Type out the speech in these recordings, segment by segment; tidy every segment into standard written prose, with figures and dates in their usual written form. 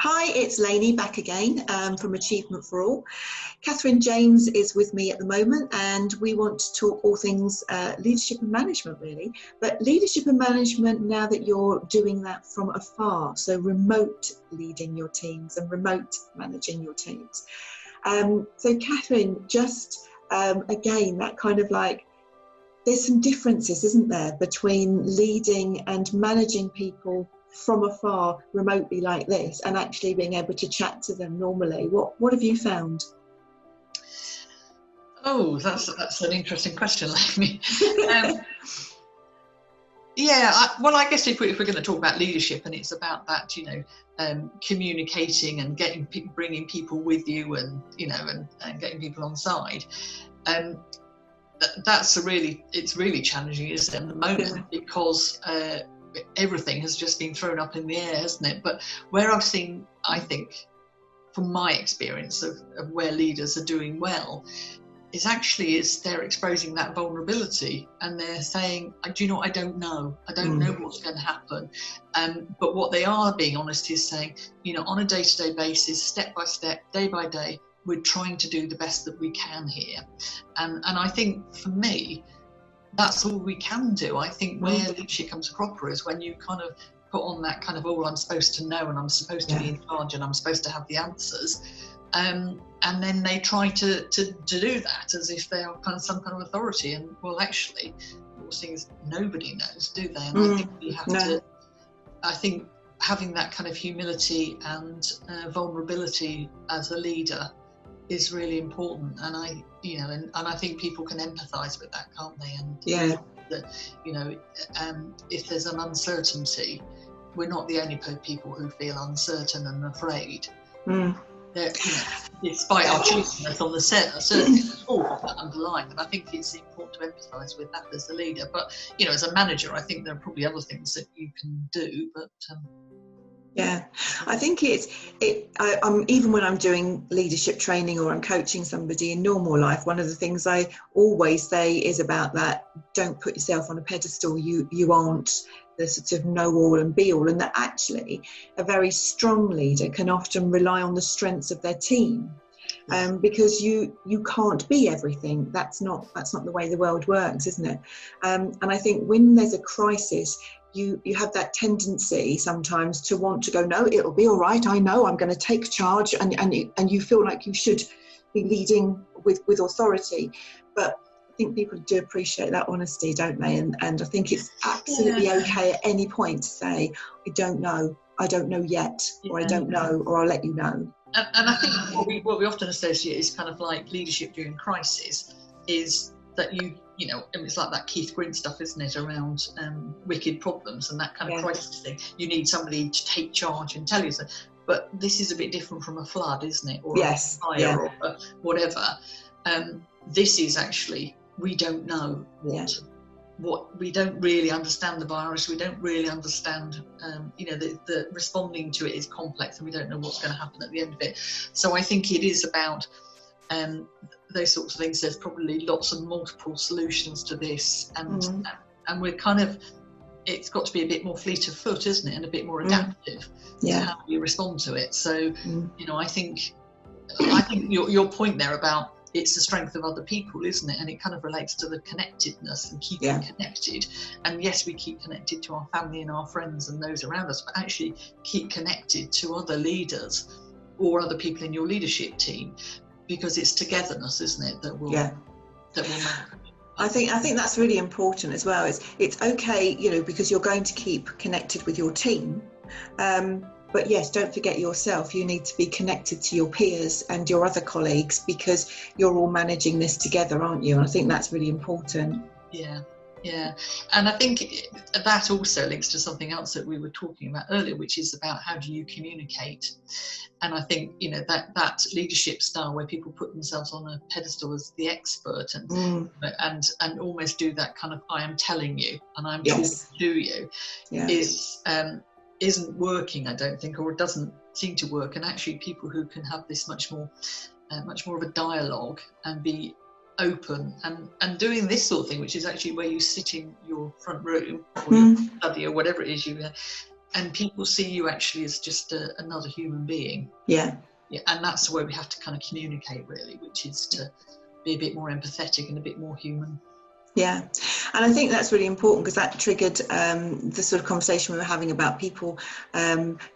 Hi, it's Lainy back again from Achievement for All. Kathryn James is with me at the moment, and we want to talk all things leadership and management, really. But leadership and management now that you're doing that from afar, so remote leading your teams and remote managing your teams. So Kathryn, just again, that kind of like, there's some differences, isn't there, between leading and managing people from afar remotely like this and actually being able to chat to them normally. What have you found? Oh, that's an interesting question, Lainy. Well, I guess if we're going to talk about leadership, and it's about that, communicating and bringing people with you, and and getting people on side. It's really challenging, isn't it, at the moment, because everything has just been thrown up in the air, hasn't it? But where I've seen, I think, from my experience of where leaders are doing well, is they're exposing that vulnerability, and they're saying, do you know what, I don't know what's going to happen. But what they are being honest is saying, on a day-to-day basis, step by step, day by day, we're trying to do the best that we can here. And I think for me, that's all we can do. I think where leadership comes proper is when you kind of put on that kind of, I'm supposed to know, and I'm supposed to be in charge, and I'm supposed to have the answers. And then they try to do that as if they are kind of some kind of authority. And well, actually, the thing is, nobody knows, do they? And I think we have to, I think having that kind of humility and vulnerability as a leader is really important, and I think people can empathise with that, can't they? And if there's an uncertainty, we're not the only people who feel uncertain and afraid. Despite our truthfulness on the set, certainly there's all of that underlying, and I think it's important to empathise with that as a leader. But as a manager, I think there are probably other things that you can do, but. Yeah, I think I'm even when I'm doing leadership training or I'm coaching somebody in normal life, one of the things I always say is about that: don't put yourself on a pedestal. You aren't the sort of know-all and be-all, and that actually a very strong leader can often rely on the strengths of their team, because you can't be everything. That's not the way the world works, isn't it? And I think when there's a crisis, you have that tendency sometimes to want to go, no, it'll be all right, I know, I'm going to take charge, and you feel like you should be leading with authority. But I think people do appreciate that honesty, don't they? And I think it's absolutely okay at any point to say, I don't know yet, or I don't know, or I'll let you know. And I think what we often associate is kind of like leadership during crisis is that it's like that Keith Grint stuff, isn't it, around wicked problems and that kind of crisis thing. You need somebody to take charge and tell you so. But this is a bit different from a flood, isn't it? Or a fire, or whatever. This is actually, we don't know what we don't really understand the virus. We don't really understand, the responding to it is complex, and we don't know what's going to happen at the end of it. So I think it is about those sorts of things. There's probably lots of multiple solutions to this, and we're kind of, it's got to be a bit more fleet of foot, isn't it, and a bit more adaptive to how we respond to it. So I think your point there about it's the strength of other people, isn't it, and it kind of relates to the connectedness and keeping connected. And yes, we keep connected to our family and our friends and those around us, but actually keep connected to other leaders or other people in your leadership team, because it's togetherness, isn't it, that will matter. I think that's really important as well. It's okay, because you're going to keep connected with your team, but yes, don't forget yourself. You need to be connected to your peers and your other colleagues, because you're all managing this together, aren't you? And I think that's really important. Yeah, and I think that also links to something else that we were talking about earlier, which is about how do you communicate. And I think that leadership style where people put themselves on a pedestal as the expert and almost do that kind of I am telling you and I'm talking to you isn't working, I don't think, or it doesn't seem to work. And actually, people who can have this much more of a dialogue and be open and doing this sort of thing, which is actually where you sit in your front room or your study or whatever it is you and people see you actually as just another human being. Yeah. Yeah, and that's the way we have to kind of communicate, really, which is to be a bit more empathetic and a bit more human. Yeah, and I think that's really important, because that triggered the sort of conversation we were having about people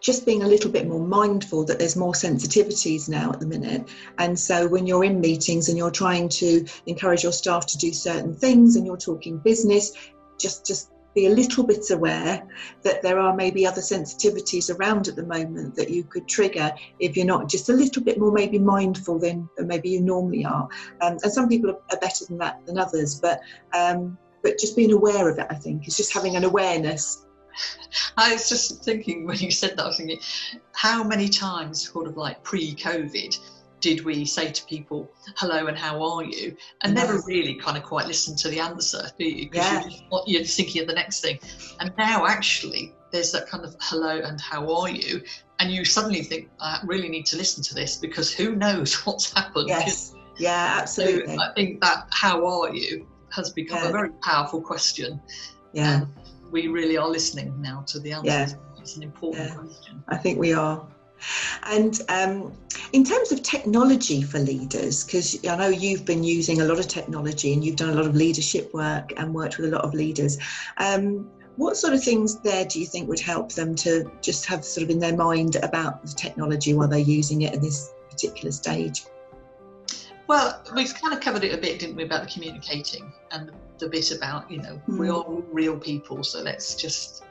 just being a little bit more mindful that there's more sensitivities now at the minute. And so when you're in meetings and you're trying to encourage your staff to do certain things and you're talking business, just be a little bit aware that there are maybe other sensitivities around at the moment that you could trigger if you're not just a little bit more maybe mindful than maybe you normally are. And some people are better than that than others, but just being aware of it, I think, is just having an awareness. I was just thinking when you said that, I was thinking, how many times, sort of like pre-COVID, did we say to people, hello and how are you? And never really kind of quite listen to the answer, do you? Because you're just thinking of the next thing. And now actually there's that kind of hello and how are you? And you suddenly think, I really need to listen to this, because who knows what's happened. Yes, yeah, absolutely. So I think that how are you has become a very powerful question. Yeah. And we really are listening now to the answers. Yeah. It's an important question. I think we are. And in terms of technology for leaders, because I know you've been using a lot of technology and you've done a lot of leadership work and worked with a lot of leaders, what sort of things there do you think would help them to just have sort of in their mind about the technology while they're using it at this particular stage? Well, we've kind of covered it a bit, didn't we, about the communicating and the bit about, we are all real people. So let's just,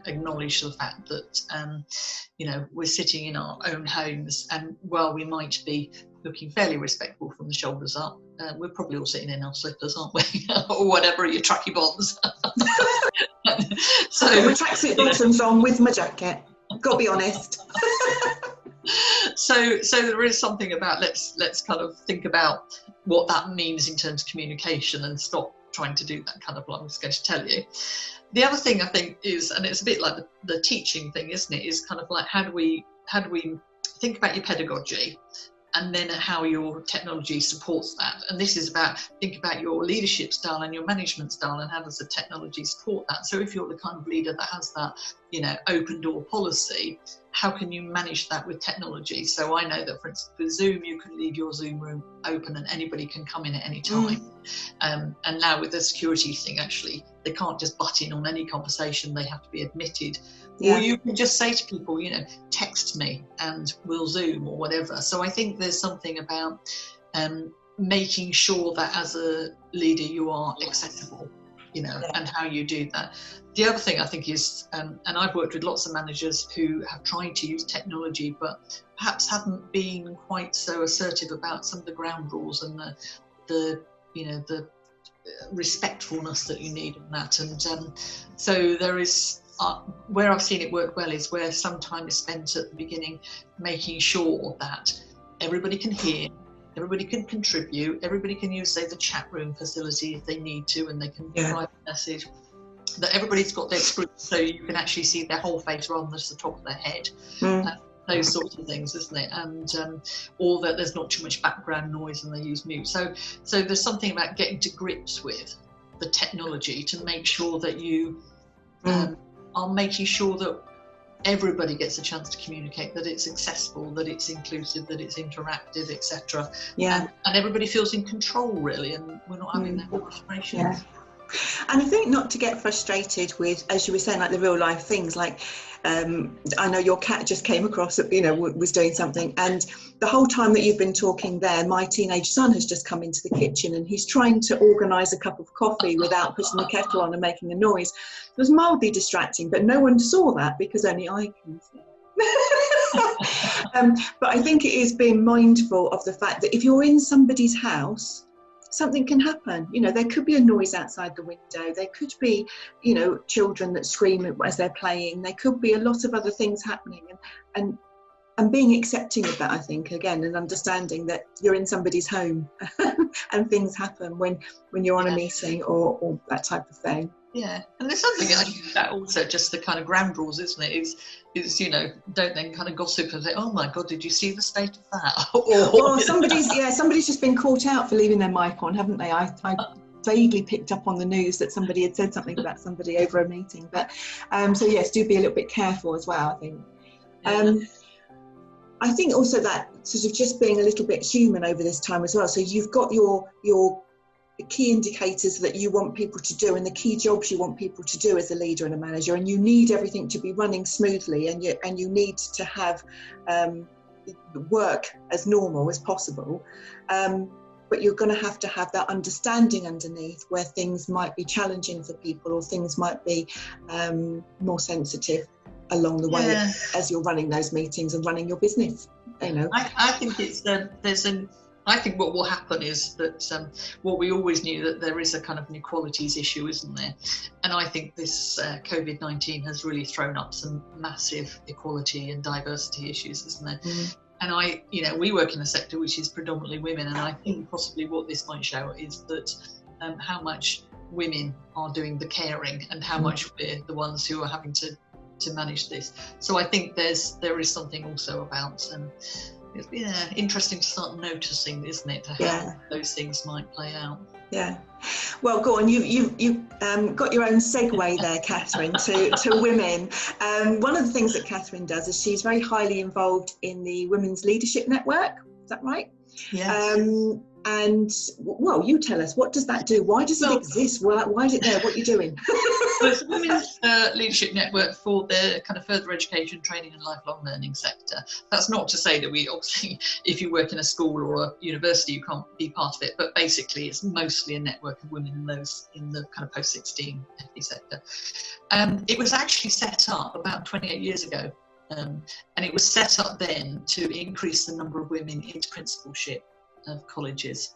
acknowledge the fact that, we're sitting in our own homes, and while we might be looking fairly respectable from the shoulders up, we're probably all sitting in our slippers, aren't we? Or whatever, your tracky bottoms. So with tracksuit bottoms on with my jacket, got to be honest. So there is something about let's kind of think about what that means in terms of communication and stop trying to do that kind of what I was going to tell you. The other thing I think is, and it's a bit like the teaching thing, isn't it, is kind of like how do we think about your pedagogy and then how your technology supports that. And this is about, think about your leadership style and your management style and how does the technology support that. So if you're the kind of leader that has that, open door policy, how can you manage that with technology? So I know that, for instance, with Zoom, you can leave your Zoom room open and anybody can come in at any time. And now with the security thing, actually, they can't just butt in on any conversation. They have to be admitted. Yeah. Or you can just say to people, text me and we'll Zoom or whatever. So I think there's something about making sure that as a leader you are accessible, and how you do that. The other thing I think is, and I've worked with lots of managers who have tried to use technology, but perhaps haven't been quite so assertive about some of the ground rules and the respectfulness that you need in that. And so there is, where I've seen it work well is where some time is spent at the beginning making sure that everybody can hear, everybody can contribute, everybody can use, say, the chat room facility if they need to, and they can write a message, that everybody's got their screen so you can actually see their whole face rather than just the top of their head. Those sorts of things, isn't it? And or that there's not too much background noise and they use mute. So there's something about getting to grips with the technology to make sure that you are making sure that everybody gets a chance to communicate, that it's accessible, that it's inclusive, that it's interactive, etc. And everybody feels in control, really, and we're not having that frustrations. Yeah. And I think not to get frustrated with, as you were saying, like the real life things, like I know your cat just came across, was doing something, and the whole time that you've been talking there, my teenage son has just come into the kitchen and he's trying to organise a cup of coffee without putting the kettle on and making a noise. It was mildly distracting, but no one saw that because only I can see it. But I think it is being mindful of the fact that if you're in somebody's house, something can happen. There could be a noise outside the window. There could be, children that scream as they're playing. There could be a lot of other things happening, and being accepting of that, I think, again, and understanding that you're in somebody's home and things happen when you're on a meeting or that type of thing. Yeah, and there's something I think that also just the kind of ground rules, isn't it? Is don't then kind of gossip and say, oh my God, did you see the state of that? or somebody's just been caught out for leaving their mic on, haven't they? I vaguely picked up on the news that somebody had said something about somebody over a meeting. But so yes, do be a little bit careful as well, I think. I think also that sort of just being a little bit human over this time as well. So you've got your key indicators that you want people to do and the key jobs you want people to do as a leader and a manager, and you need everything to be running smoothly, and you need to have work as normal as possible. But you're going to have that understanding underneath where things might be challenging for people, or things might be more sensitive along the way as you're running those meetings and running your business. You know, I think it's I think what will happen is that what we always knew, that there is a kind of inequalities issue, isn't there? And I think this COVID-19 has really thrown up some massive equality and diversity issues, isn't there? And we work in a sector which is predominantly women, and I think possibly what this might show is that how much women are doing the caring and how much we're the ones who are having to manage this. So I think there is something also about interesting to start noticing, isn't it, how those things might play out. Yeah. Well, go on. You got your own segue there, Kathryn, to women. One of the things that Kathryn does is she's very highly involved in the Women's Leadership Network. Is that right? Yes. And well, you tell us, what does that do? Why does it exist? Why is it there? What are you doing? Well, it's a Women's Leadership Network for the kind of further education, training and lifelong learning sector. That's not to say that we obviously, if you work in a school or a university, you can't be part of it, but basically it's mostly a network of women in the kind of post-16 FE sector. It was actually set up about 28 years ago, and it was set up then to increase the number of women into principalship of colleges,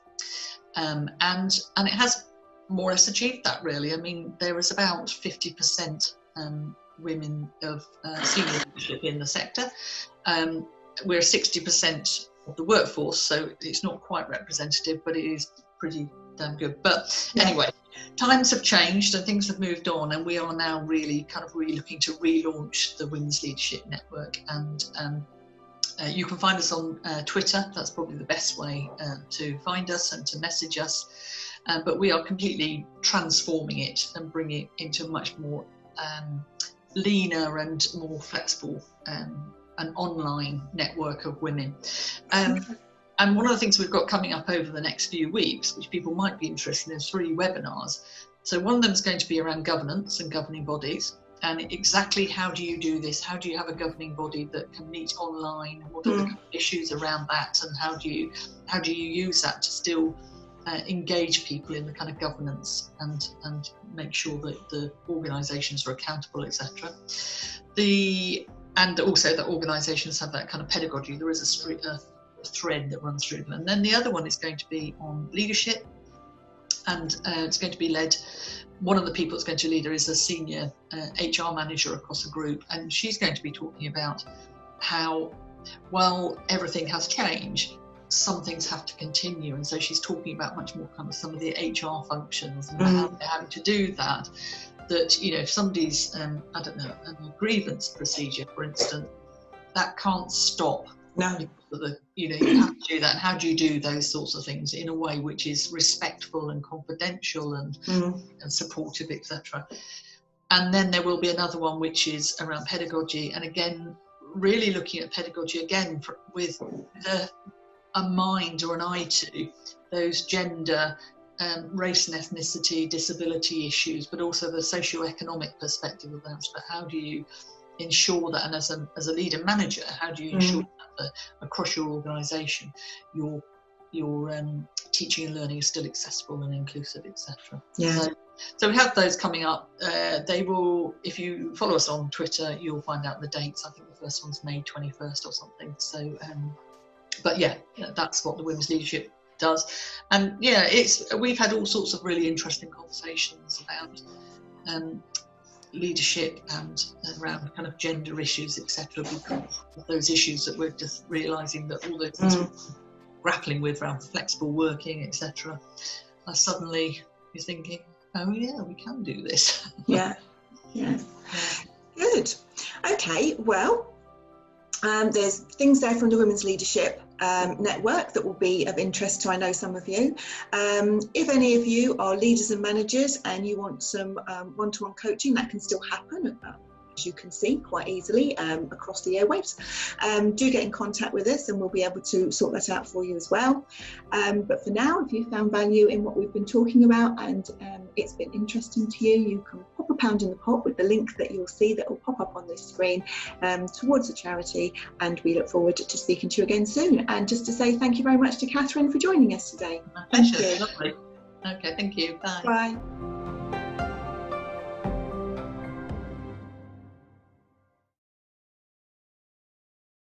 and it has more or less achieved that, really. I mean, there is about 50% women of senior leadership in the sector. We're 60% of the workforce, so it's not quite representative, but it is pretty damn good. But anyway, times have changed and things have moved on, and we are now really looking to relaunch the Women's Leadership Network. And you can find us on Twitter. That's probably the best way to find us and to message us. But we are completely transforming it and bringing it into a much more leaner and more flexible an online network of women. And one of the things we've got coming up over the next few weeks, which people might be interested in, is 3 webinars. So one of them is going to be around governance and governing bodies. And exactly how do you do this? How do you have a governing body that can meet online? What are the issues around that? And how do you use that to still engage people in the kind of governance and make sure that the organisations are accountable, etc. And also that organisations have that kind of pedagogy. There is a thread that runs through them. And then the other one is going to be on leadership, and it's going to be led. One of the people that's going to lead her is a senior HR manager across a group, and she's going to be talking about how, while everything has changed, some things have to continue. And so she's talking about much more kind of some of the HR functions and how they're having to do that. That, if somebody's, a grievance procedure, for instance, that can't stop. No. You have to do that. And how do you do those sorts of things in a way which is respectful and confidential and supportive, etc. And then there will be another one which is around pedagogy, and again, really looking at pedagogy again with a mind or an eye to those gender, race and ethnicity, disability issues, but also the socio-economic perspective of that. But how do you ensure that, and as a leader manager, how do you ensure that across your organisation your teaching and learning is still accessible and inclusive, etc. So we have those coming up. They will, if you follow us on Twitter, you'll find out the dates. I think the first one's May 21st or something. So but that's what the Women's Leadership does. And we've had all sorts of really interesting conversations about leadership and around kind of gender issues, etc., because of those issues that we're just realising that all those things we're grappling with around flexible working, etc. Suddenly you're thinking, oh yeah, we can do this. Yeah. Good. Okay, well, There's things there from the Women's Leadership Network that will be of interest to, I know, some of you. If any of you are leaders and managers and you want some one-to-one coaching, that can still happen, as you can see, quite easily across the airwaves. Do get in contact with us and we'll be able to sort that out for you as well. But for now, if you found value in what we've been talking about and it's been interesting to you, you can pop a pound in the pot with the link that you'll see that will pop up on this screen towards the charity, and we look forward to speaking to you again soon. And just to say thank you very much to Kathryn for joining us today. Thank you. Lovely. Okay, thank you. Bye. Bye.